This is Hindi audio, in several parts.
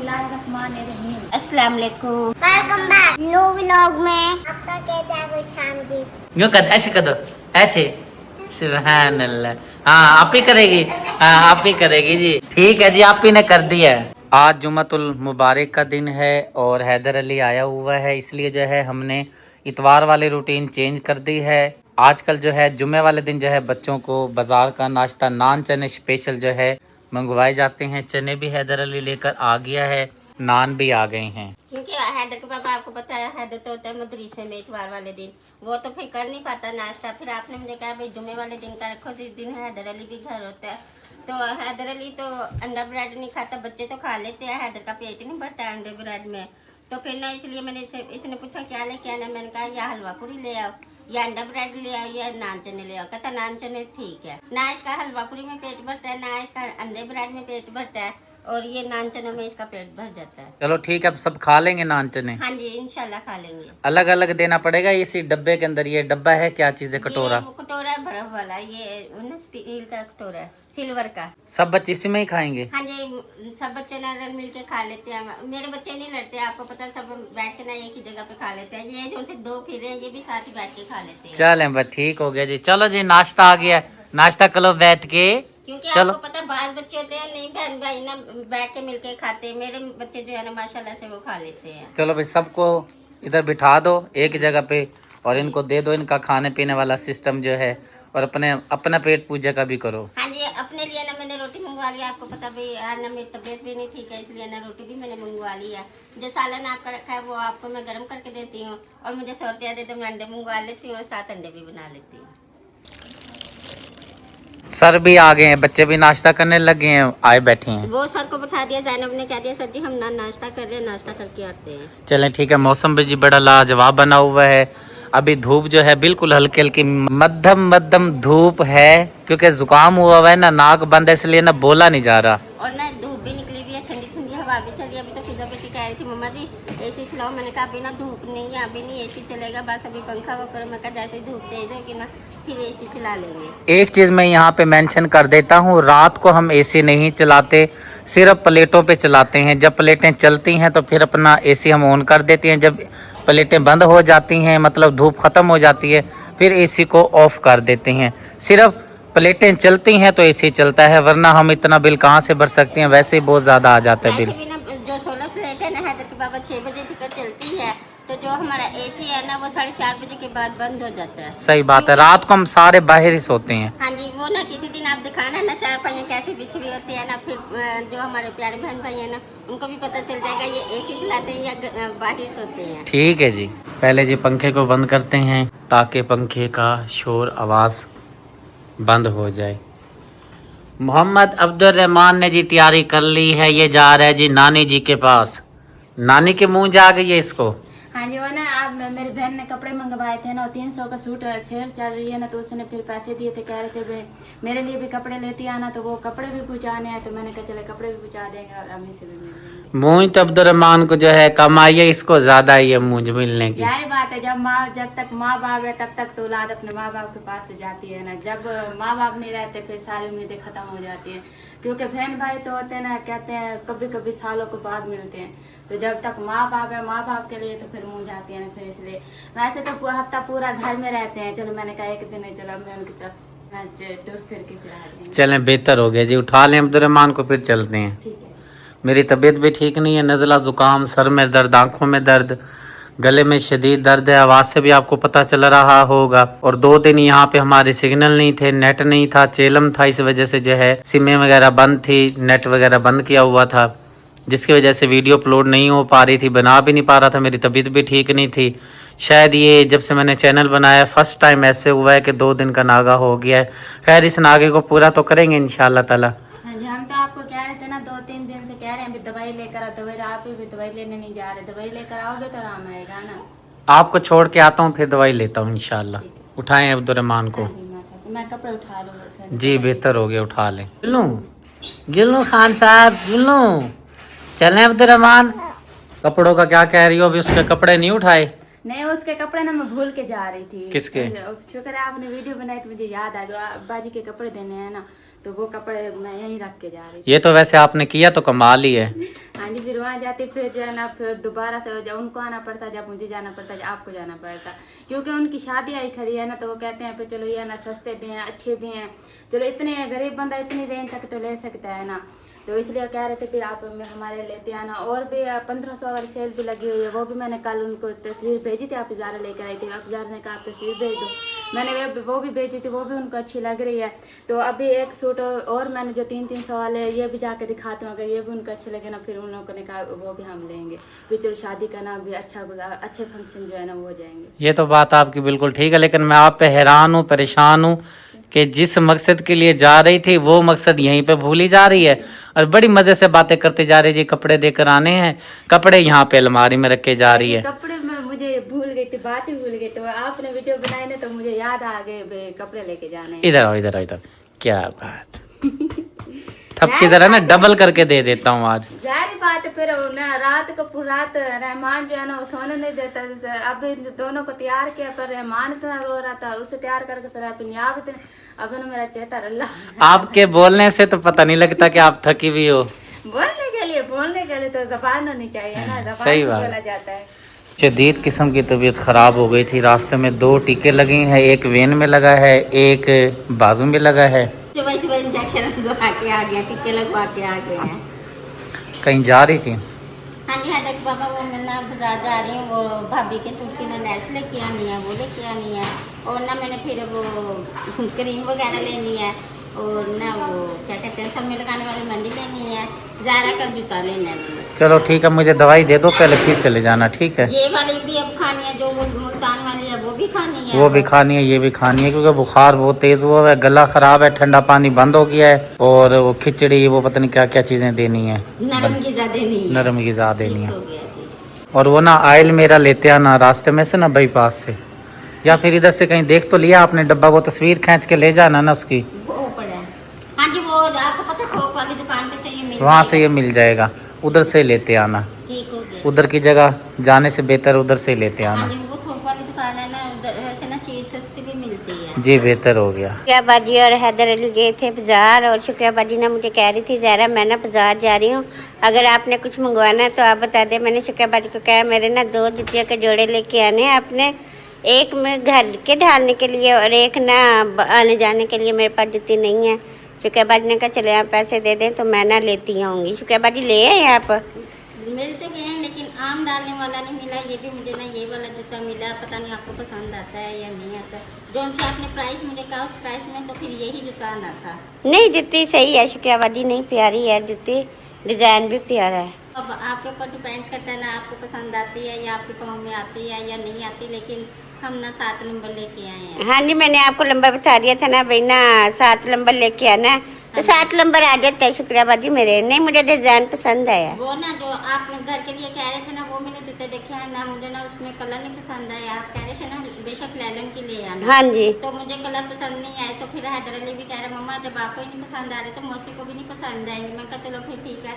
अस्सलाम वालेकुम, वेलकम बैक न्यू व्लॉग में आपका कैसा है शांति। यूं कर, ऐसे कर दो, ऐसे। सुभान अल्लाह। हाँ आप ही करेगी, हाँ आप ही करेगी जी। ठीक है जी, आप ही ने कर दिया है। आज जुम्मतुल मुबारक का दिन है और हैदर अली आया हुआ है, इसलिए जो है हमने इतवार वाली रूटीन चेंज कर दी है। आजकल जो है जुम्मे वाले दिन जो है बच्चों को बाजार का नाश्ता नान चने स्पेशल जो है मंगवाए जाते हैं। चने भी हैदर अली लेकर आ गया है, नान भी आ गए हैं। क्योंकि हैदर के पापा आपको पता है हैदर तो होता है मदरसे में इतवार वाले दिन, वो तो फिर कर नहीं पाता नाश्ता। फिर आपने मुझे कहा भाई जुम्मे वाले दिन का रखो, जिस दिन हैदर अली भी घर होता है। तो हैदर अली तो अंडा ब्रेड नहीं खाता, बच्चे तो खा लेते हैं, हैदर का पेट नहीं भरता है अंडे ब्रेड में। तो फिर ना इसलिए मैंने इसने पूछा क्या लेके आना, मैंने कहा या हलवा पूरी ले आओ या अंडा ब्रेड ले आओ या नान चने ले आओ। कहता नान चने ठीक है। ना इसका हलवा पूरी में पेट भरता है, ना इसका अंडे ब्रेड में पेट भरता है, और ये नान चनों में इसका पेट भर जाता है। चलो ठीक है, अब सब खा लेंगे नान चने। हाँ जी इंशाल्लाह खा लेंगे। अलग अलग देना पड़ेगा। इसी डब्बे के अंदर ये डब्बा है, क्या चीज है? कटोरा। ये वो कटोरा है बर्फ वाला, ये स्टील का कटोरा है, सिल्वर का। सब बच्चे इसी में ही खाएंगे? हाँ जी सब बच्चे ना रल मिल के खा लेते हैं। मेरे बच्चे नहीं लड़ते, आपको पता है, सब बैठ के ना एक ही जगह पे खा लेते हैं। ये जो से दो फिर हैं, ये भी साथ ही बैठ के खा लेते हैं। चलें बस, ठीक हो गया जी। चलो जी नाश्ता आ गया, नाश्ता करो बैठ के। क्योंकि चलो। आपको पता है बाल बच्चे होते हैं नहीं बहन भाई ना बैठ के मिलके खाते हैं। मेरे बच्चे जो है ना माशाल्लाह से वो खा लेते हैं। चलो भाई सबको इधर बिठा दो एक जगह पे और इनको दे दो इनका खाने पीने वाला सिस्टम जो है, और अपने अपना पेट पूजा का भी करो। हाँ जी अपने लिए ना मैंने रोटी मंगवा लिया। आपको पता भाई आज ना मेरी तबीयत भी नहीं ठीक है, इसलिए ना रोटी भी मैंने मंगवा ली है। जो सालन आपका रखा है वो आपको मैं गर्म करके देती हूँ, और मुझे 100 रुपया दे तो मैं अंडे मंगवा लेती हूँ और 7 अंडे भी बना लेती हूँ। सर भी आ गए हैं, बच्चे भी नाश्ता करने लगे हैं, आए बैठे हैं। वो सर को बैठा दिया, जैनब ने कह दिया सर जी हम ना नाश्ता कर रहे हैं, नाश्ता करके आते हैं। चलें ठीक है। मौसम भी जी बड़ा लाजवाब बना हुआ है। अभी धूप जो है बिल्कुल हल्की हल्की मध्यम मध्यम धूप है, क्योंकि जुकाम हुआ हुआ है ना, नाक बंद है, इसलिए ना बोला नहीं जा रहा। और ना धूप भी निकली हुई है, ठंडी ठंडी हवा भी चली। अभी तो फिजा बेटी कह रही थी मम्मा जी एसी चलाओ, मैंने कहा अभी ना धूप नहीं है, अभी नहीं एसी चलेगा, बस अभी पंखा वो करो। मैं कहा जैसे ही धूप तेज होगी ना फिर एसी चला लेंगे। एक चीज़ मैं यहाँ पे मेंशन कर देता हूँ, रात को हम एसी नहीं चलाते, सिर्फ प्लेटों पे चलाते हैं। जब प्लेटें चलती हैं तो फिर अपना एसी हम ऑन कर देते हैं। जब प्लेटें बंद हो जाती हैं, मतलब धूप ख़त्म हो जाती है, फिर एसी को ऑफ कर देते हैं। सिर्फ प्लेटें चलती हैं तो एसी चलता है, वरना हम इतना बिल कहाँ से भर सकते हैं? वैसे ही बहुत ज़्यादा आ जाता है बिल। वैसे भी ना जो सोलर प्लेट है ना हैदर के बाबा 6 बजे तक चलती है, तो जो हमारा एसी है ना वो 4:30 बजे के बाद बंद हो जाता है। सही बात है, रात को हम सारे बाहर ही सोते हैं। हाँ जी वो ना किसी दिन आप दिखाना ना चार पहिए कैसे बिछी हुई होती है ना, फिर जो हमारे प्यारे बहन भाई है ना उनको भी पता चल जाएगा ये एसी चलाते हैं या बाहर सोते हैं। ठीक है जी। पहले जी पंखे को बंद करते हैं ताकि पंखे का शोर आवाज़ बंद हो जाए। मोहम्मद अब्दुल रहमान ने जी तैयारी कर ली है, ये जा रहा है जी नानी जी के पास। नानी के मुंह जा गई है इसको। हाँ जी वो ना आप मेरी बहन ने कपड़े मंगवाए थे ना, 300 का सूट सेल चल रही है ना, तो उसने फिर पैसे दिए थे, कह रहे थे भाई मेरे लिए भी कपड़े लेती आना, तो वो कपड़े भी पहुँचाने हैं, तो मैंने कहा चले कपड़े भी पहुँचा देंगे और अम्मी से भी मिल लेंगे। मुंह तो अब्दुल रहमान को जो है कमाई है, इसको ज्यादा ही है मुंह मिलने की। यही बात है, जब तक माँ बाप है तब तक तो औलाद अपने माँ बाप के पास से जाती है ना, जब माँ बाप नहीं रहते फिर सारी उम्मीदें खत्म हो जाती हैं। क्योंकि बहन भाई तो होते हैं ना, कहते हैं कभी कभी सालों के बाद मिलते हैं, तो जब तक माँ बाप है माँ बाप के लिए तो फिर मुँह जाती है ना, फिर इसलिए वैसे तो हफ्ता पूरा घर में रहते हैं। चलो मैंने कहा एक दिन नहीं, चलो मैं उनकी तरफ टूर फिर के फिर आ जाएंगे। चलें बेहतर हो गया जी, उठा लें अब्दुल रहमान को, फिर चलते हैं। ठीक है। मेरी तबीयत भी ठीक नहीं है, नज़ला ज़ुकाम, सर में दर्द, आँखों में दर्द, गले में शदीद दर्द है। आवाज़ से भी आपको पता चल रहा होगा। और 2 दिन यहाँ पे हमारे सिग्नल नहीं थे, नेट नहीं था, चेलम था, इस वजह से जो है सिमें वगैरह बंद थी, नेट वगैरह बंद किया हुआ था, जिसकी वजह से वीडियो अपलोड नहीं हो पा रही थी, बना भी नहीं पा रहा था। मेरी तबीयत भी ठीक नहीं थी। शायद ये जब से मैंने चैनल बनाया फर्स्ट टाइम ऐसे हुआ है कि 2 दिन का नागा हो गया है। खैर इस नागे को पूरा तो करेंगे इंशाल्लाह ताला। हाँ जी हम तो आपको कह रहे थे ना 2-3 दिन से कह रहे हैं अभी दवाई लेकर आओ, दवाई आप भी दवाई लेने नहीं जा रहे, दवाई लेकर आओगे तो आराम आएगा ना। आपको छोड़ के आता हूँ, फिर दवाई लेता हूँ इंशाल्लाह। उठाएं अब्दुल रहमान को। हाँ जी, मैं कपड़े उठा लूँ। जी बेहतर हो गया, उठा लें। जुल्लू खान साहब, जुल्लू चलें अब्दुल रहमान। कपड़ों का क्या कह रही हो? अभी उसके कपड़े नहीं उठाए? नहीं उसके कपड़े ना मैं भूल के जा रही थी। किसके? शुक्र है आपने वीडियो बनाई तो मुझे याद आ गया, बाजी के कपड़े देने हैं ना, तो वो कपड़े मैं यहीं रख के जा रही थी। ये तो वैसे आपने किया तो कमाल ही है। हाँ जी, फिर वहाँ जाते फिर जो है ना फिर दोबारा से जब उनको आना पड़ता, जब मुझे जाना पड़ता, जब आपको जाना पड़ता, क्योंकि उनकी शादी आई खड़ी है ना, तो वो कहते हैं फिर चलो ये ना सस्ते भी हैं अच्छे भी हैं, चलो इतने गरीब बंदा इतनी रेंज तक तो ले सकता है ना, तो इसलिए कह रहे थे फिर आप हमारे लेते आना। और भी 1500 वाली सेल भी लगी हुई है, वो भी मैंने कल उनको तस्वीर भेजी थी, आप ज़ारा लेकर आई थी, आप ज़ारा ने कहा आप तस्वीर भेज दो, मैंने वो भी भेजी थी, वो भी उनको अच्छी लग रही है। तो अभी एक सूट और मैंने जो 300 वाले ये भी जाके दिखाती हूँ, अगर ये भी उनको अच्छे लगे ना, फिर उन लोगों ने कहा वो भी हम लेंगे, फिर चलो शादी का ना भी अच्छा अच्छे फंक्शन जो है ना वो हो जाएंगे। ये तो बात आपकी बिल्कुल ठीक है, लेकिन मैं आप पे हैरान हूँ, परेशान हूँ कि जिस मकसद के लिए जा रही थी वो मकसद यहीं पे भूली जा रही है और बड़ी मजे से बातें करते जा रही है। जी कपड़े देकर आने हैं, कपड़े यहाँ पे अलमारी में रखे जा रही है। कपड़े में मुझे भूल गई थी, बात ही भूल गई, तो आपने वीडियो बनाई ना तो मुझे याद आ गए कपड़े लेके जाने हैं। इधर आओ, इधर आओ, इधर। क्या बात थपकी जरा ना डबल करके दे देता हूँ आज। जारी बात है, फिर ना रात को रात रहमान जो है ना वो सोने नहीं देता, अब दोनों को तैयार किया, पर रहमान इतना रो रहा था, उसे तैयार करके सर अब ना मेरा चेहरा अल्लाह। आपके बोलने से तो पता नहीं लगता कि आप थकी हुई हो। बोलने के लिए तो जबान होनी चाहिए ना, जबान सही से बात। बोला जाता है। शदीद किस्म की तबीयत ख़राब हो गई थी, रास्ते में 2 टीके लगे हैं, एक वेन में लगा है, एक बाजू में लगा है। सुबह सुबह इंजेक्शन लगवा के आ गया, टीके लगवा के आ गए हैं। कहीं जा रही थी? हाँ जी, हाँ देख बाबा, वो मैं ना बाजार जा रही हूँ, वो भाभी के सूट की ना लैस लेके आनी है, वो लेके आनी है, और ना मैंने फिर वो क्रीम वगैरह लेनी है, और ना वो क्या कहते हैं सर में लगाने वाली मेहंदी लेनी है, ज़ारा का जूता लेना है मैंने। चलो ठीक है, मुझे दवाई दे दो पहले, फिर चले जाना। ठीक है, ये वाली भी अब खानी है, जो मुल्तान वाली है वो भी खानी है, वो भी खानी है, ये भी खानी है, क्योंकि बुखार बहुत तेज़ हुआ है, गला ख़राब है, ठंडा पानी बंद हो गया है, और वो खिचड़ी वो पता नहीं क्या क्या चीज़ें देनी है, नरम गिज़ा देनी है, नरम ग़िज़ा देनी ठीक है। हो गया जी। और वो ना आयल मेरा लेते आना रास्ते में से ना, बाईपास से, या फिर इधर से कहीं देख तो लिया आपने डब्बा, वो तस्वीर खींच के ले जाना ना उसकी। वो पड़ा है, हाँ जी, वो आपको पता है थोक वाली दुकान पे से ये मिल वहाँ से जाएगा। ये मिल जाएगा, उधर से लेते आना, ठीक हो गया। उधर की जगह जाने से बेहतर उधर से लेते हाँ आना। जी, वो थोक वाली दुकान है ना, उधर वैसे ना चीज़ सस्ती भी मिलती है। जी बेहतर हो गया। शुक्रिया बाजी और हैदर अली गए थे बाजार, और शुक्रिया बाजी ना मुझे कह रही थी ज़ारा मैं ना बाजार जा रही हूँ, अगर आपने कुछ मंगवाना है तो आप बता दें। मैंने शुक्रिया बाजी को कहा मेरे ना 2 जुतियों के जोड़े लेके आने हैं आपने, एक में घर के ढालने के लिए और एक ना आने जाने के लिए, मेरे पास जुती नहीं है। शुक्रिया बाजी ने कहा चले आप पैसे दे दें तो मैं ना लेती आऊँगी। शुक्रिया बाजी ले आए आप? मिल तो गए हैं लेकिन आम डालने वाला नहीं मिला, ये भी मुझे ना ये वाला जूता मिला, पता नहीं आपको पसंद आता है या नहीं आता। जो उनसे आपने प्राइस मुझे कहा उस प्राइस में तो फिर यही जूता आना था। नहीं जुत्ती सही है शुक्रिया बाजी, नहीं प्यारी है जुत्ती, डिज़ाइन भी प्यारा है। अब आपके ऊपर डिपेंड करता है ना, आपको पसंद आती है या आपके पाँव में आती है या नहीं आती, लेकिन हम ना 7 नंबर लेके आए हैं। हाँ जी, मैंने आपको नंबर बता दिया था ना भाई ना 7 नंबर लेके आना है, तो 7 नंबर आ जाता है शुक्रिया बाजी मेरे। नहीं मुझे डिज़ाइन पसंद आया, वो ना जो आप घर के लिए कह रहे थे ना, वो मैंने जूते देखे हैं ना, मुझे ना उसमें कलर नहीं पसंद आया। आप कह रहे थे ना बेशक लैलन के लिए आना, हाँ जी, तो मुझे कलर पसंद नहीं आए, तो फिर हैदर अली भी कह रहे मम्मा जब आपको ही नहीं पसंद आ रहे तो मौसी को भी नहीं पसंद आएंगे। मैं कहा चलो फिर ठीक है,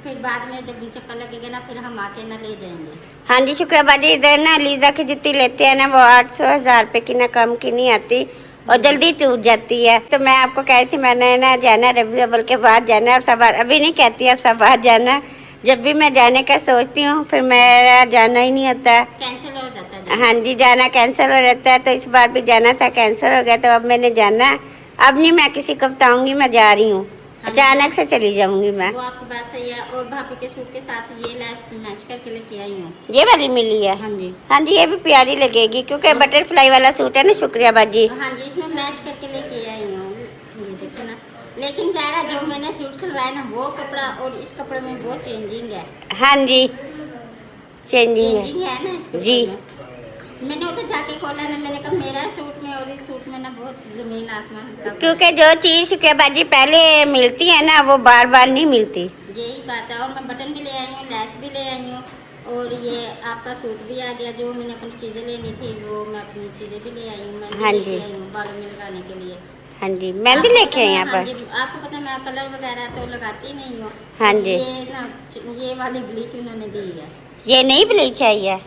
फिर बाद में जब चक्कर लगेगा ना फिर हम आके ना ले जाएंगे। हाँ जी शुक्रिया बाजी, इधर ना लीजा की जुत्ती लेते हैं ना, वो 800-1000 रुपये की ना कम की नहीं आती और जल्दी टूट जाती है। तो मैं आपको कह रही थी मैंने ना जाना रबी अव्वल के बाद जाना, अब सब अभी नहीं कहती, अब सब बाद जाना। जब भी मैं जाने का सोचती हूँ फिर मेरा जाना ही नहीं होता, कैंसिल हो जाता है। हाँ जी, जाना कैंसिल हो जाता है, तो इस बार भी जाना था कैंसिल हो गया, तो अब मैंने जाना, अब नहीं मैं किसी को बताऊँगी मैं जा रही हूँ, अचानक से चली जाऊंगी मैं। वो आपकी बात सही है, और भाभी के सूट के साथ ये लैस मैच करके लेके आई हूँ, ये वाली मिली है। हाँ जी, हाँ जी, ये भी प्यारी लगेगी क्योंकि बटरफ्लाई वाला सूट है ना शुक्रिया बाजी। हाँ जी, इसमें मैच करके लेके आई हूँ, ये देखो ना। लेकिन ज़ारा जो मैंने सूट सिलवाया ना वो कपड़ा और इस कपड़े में बहुत चेंजिंग है। हाँ जी, चेंजिंग है ना इस कपड़े जी में। मैंने उधर जाके खोला ना, मैंने कहा मेरा सूट में और इस सूट में ना बहुत ज़मीन आसमान, क्योंकि जो चीज़ शुक्रिया बाजी पहले मिलती है ना वो बार बार नहीं मिलती, यही बात है। और मैं बटन भी ले आई हूँ, लैस भी ले आई हूँ, और ये आपका सूट भी आ गया। जो मैंने अपनी चीज़ें लेनी थी वो मैं अपनी चीज़ें भी ले आई हूँ, मैं हाँ जी बालों में लगाने के लिए। हाँ जी, मैं भी लेके आई यहाँ पर। आपको पता है मैं कलर वगैरह तो लगाती नहीं हूँ। हाँ जी, ये ना ये वाली ब्लीच उन्होंने दी है, ये नहीं ब्लीच आई है।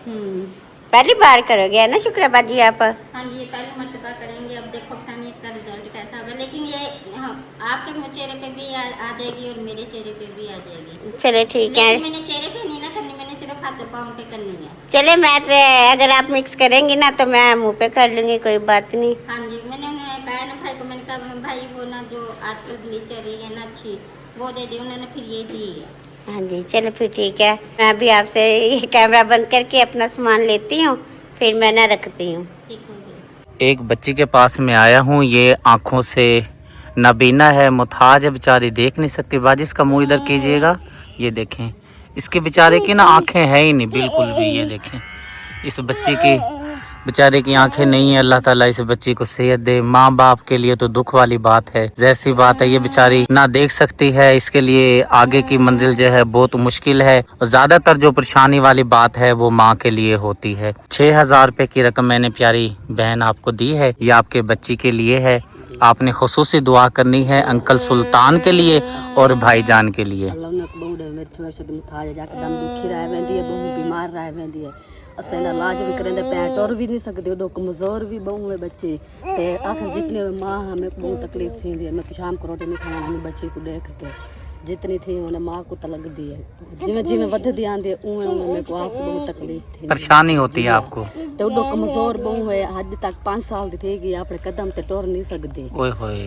पहली बार करोगे है ना शुक्रबाजी आप? हाँ जी, ये पहली मर्तबा करेंगे। अब देखो पता नहीं इसका रिजल्ट कैसा होगा, लेकिन ये हाँ, आपके चेहरे पे भी आ जाएगी और मेरे चेहरे पे भी आ जाएगी। चले ठीक है। मैंने चेहरे पे नहीं ना करनी, मैंने सिर्फ हाथों पाँव पे करनी है। चले मैं अगर आप मिक्स करेंगी ना तो मैं मुँह पे कर लूँगी, कोई बात नहीं। हाँ जी, मैंने उन्हें कहा ना भाई को, मैंने कहा भाई वो ना जो आजकल ब्लीच चल रही है ना अच्छी, वो दे दी। उन्होंने फिर ये दी है। हाँ जी, चलो फिर ठीक है। मैं अभी आपसे ये कैमरा बंद करके अपना सामान लेती हूँ, फिर मैं ना रखती हूँ। ठीक हो गया। एक बच्ची के पास में आया हूँ, ये आँखों से नाबीना है, मुताज है बेचारी, देख नहीं सकती। बाजी इसका मुँह इधर कीजिएगा, ये देखें इसके बेचारे की ना आँखें है ही नहीं बिल्कुल भी। ये देखें इस बच्ची की बेचारे की आंखें नहीं है। अल्लाह ताला इस बच्ची को सेहत दे। माँ बाप के लिए तो दुख वाली बात है, जैसी बात है ये बेचारी ना देख सकती है। इसके लिए आगे की मंजिल जो है बहुत मुश्किल है। ज्यादातर जो परेशानी वाली बात है वो माँ के लिए होती है। 6000 रुपए की रकम मैंने प्यारी बहन आपको दी है, ये आपके बच्ची के लिए है। आपने खुसूसी दुआ करनी है अंकल सुल्तान के लिए और भाईजान के लिए। असें इलाज भी करें पैर टुर भी नहीं सकते, उडो कमज़ोर भी बहु है बच्चे। ते आखिर जितने माँ हमें बहुत तकलीफ थी, मैं शाम को रोटी नहीं खाना, हमें बच्चे को देख के जितनी थी उन्हें माँ को तो लगती है। जिमें जिमें वधदी आंदी है उमें उमें मेरे को आपको बहुत तकलीफ थी, परेशानी होती है आपको। तो उडो कमज़ोर बहु है, हद तक 5 साल की थी, अपने कदम ते टुर नहीं सकती।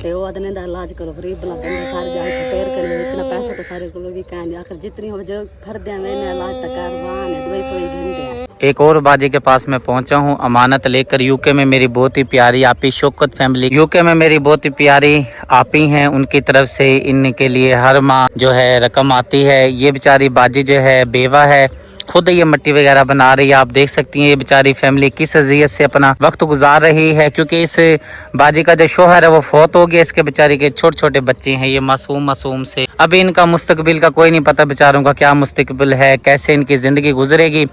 ते वो आदने दा इलाज करो, गरीब भला कहते सारे जाए पैर करें, इतना पैसा तो सारे को भी कहने। आखिर जितनी हो जो फर दें मैंने इलाज तक कारवान है, दवाई सवाई घिन। एक और बाजी के पास मैं पहुंचा हूं अमानत लेकर। यूके में मेरी बहुत ही प्यारी आपी शौकत फैमिली, यूके में मेरी बहुत ही प्यारी आपी हैं, उनकी तरफ से इनके लिए हर माह जो है रकम आती है। ये बेचारी बाजी जो है बेवा है, खुद ये मिट्टी वगैरह बना रही है। आप देख सकती हैं ये बेचारी फैमिली किस अजियत से अपना वक्त गुजार रही है, क्योंकि इस बाजी का जो शोहर है वो फौत हो गया। इसके बेचारी के छोटे छोटे बच्चे हैं, ये मासूम से। अभी इनका मुस्तकबिल का कोई नहीं पता, बेचारों का क्या मुस्तकबिल है, कैसे इनकी ज़िंदगी गुजरेगी।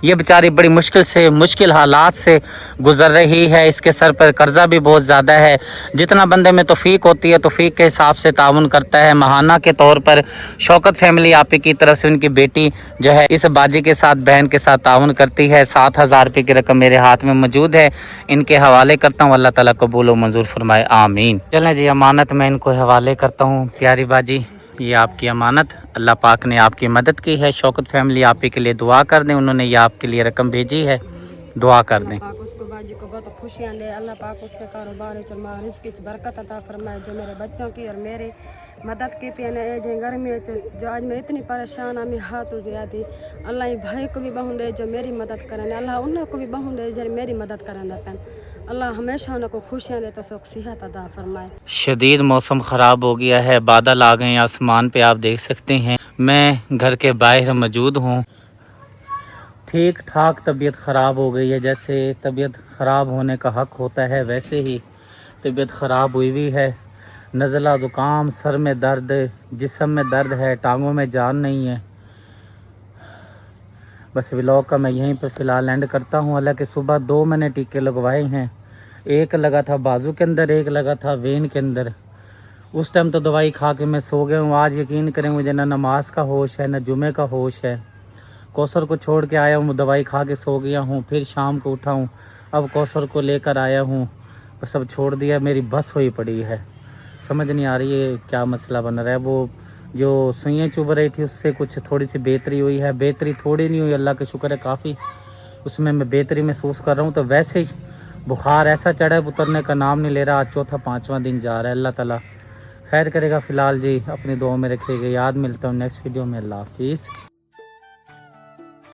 ये बेचारी बड़ी मुश्किल हालात से गुजर रही है। इसके सर पर कर्जा भी बहुत ज़्यादा है। जितना बंदे में तौफीक होती है तौफीक के हिसाब से ताउन करता है। महाना के तौर पर शौकत फैमिली आपी की तरफ से उनकी बेटी जो है इस बाजी के साथ बहन के साथ ताउन करती है। 7000 रुपये की रकम मेरे हाथ में मौजूद है, इनके हवाले करता हूँ। अल्लाह ताला कबूल व मंजूर फरमाए, आमीन। चलें जी, अमानत मैं इनको हवाले करता हूँ। प्यारी बाजी ये आपकी अमानत, अल्लाह पाक ने आपकी मदद की है। शौकत फैमिली आप ही के लिए दुआ कर दें, उन्होंने ये आपके लिए रकम भेजी है, दुआ कर दें। उसको बाजी को बहुत खुशियाँ दे, अल्लाह पाक उसके कारोबार में रिज़्क़ में बरकत अता फरमाए। जो मेरे बच्चों की और मेरी मदद की थी ना गर्मी जो आज मैं इतनी परेशान हमें हाथ हो गया थी, अल्लाह ये भाई को भी बहु दे जो मेरी मदद करें, अल्लाह उनको भी बहु दे जो मेरी मदद करें पैन। अल्लाह हमेशा उनको खुशियाँ दे तो सुख सेहत अदा फरमाए। शदीद मौसम ख़राब हो गया है, बादल आ गए हैं आसमान पे, आप देख सकते हैं। मैं घर के बाहर मौजूद हूँ। ठीक ठाक तबीयत ख़राब हो गई है, जैसे तबीयत ख़राब होने का हक़ होता है वैसे ही तबीयत ख़राब हुई हुई है। नज़ला ज़ुकाम, सर में दर्द, जिस्म में दर्द है, टांगों में जान नहीं है। बस व्लॉग का मैं यहीं पर फ़िलहाल एंड करता हूँ। हालांकि सुबह 2 मैंने टीके लगवाए हैं, एक लगा था बाजू के अंदर, एक लगा था वेन के अंदर। उस टाइम तो दवाई खा के मैं सो गया हूँ। आज यकीन करें मुझे ना नमाज का होश है ना जुमे का होश है। कौसर को छोड़ के आया हूँ, दवाई खा के सो गया हूँ, फिर शाम को उठा हूँ, अब कौसर को लेकर आया हूँ, बस अब छोड़ दिया। मेरी बस हुई पड़ी है, समझ नहीं आ रही है क्या मसला बन रहा है। वो जो सुइयाँ चुभ रही थी उससे कुछ थोड़ी सी बेहतरी हुई है, बेहतरी थोड़ी नहीं हुई, अल्लाह का शुक्र है काफ़ी उसमें मैं बेहतरी महसूस कर रहा हूँ। तो वैसे ही बुखार ऐसा चढ़ा है उतरने का नाम नहीं ले रहा। आज चौथा 5वां दिन जा रहा है। अल्लाह ताला खैर करेगा। फ़िलहाल जी अपनी दुआ में रखिएगा, याद मिलता हूँ नेक्स्ट वीडियो में। अल्लाह हाफिज़।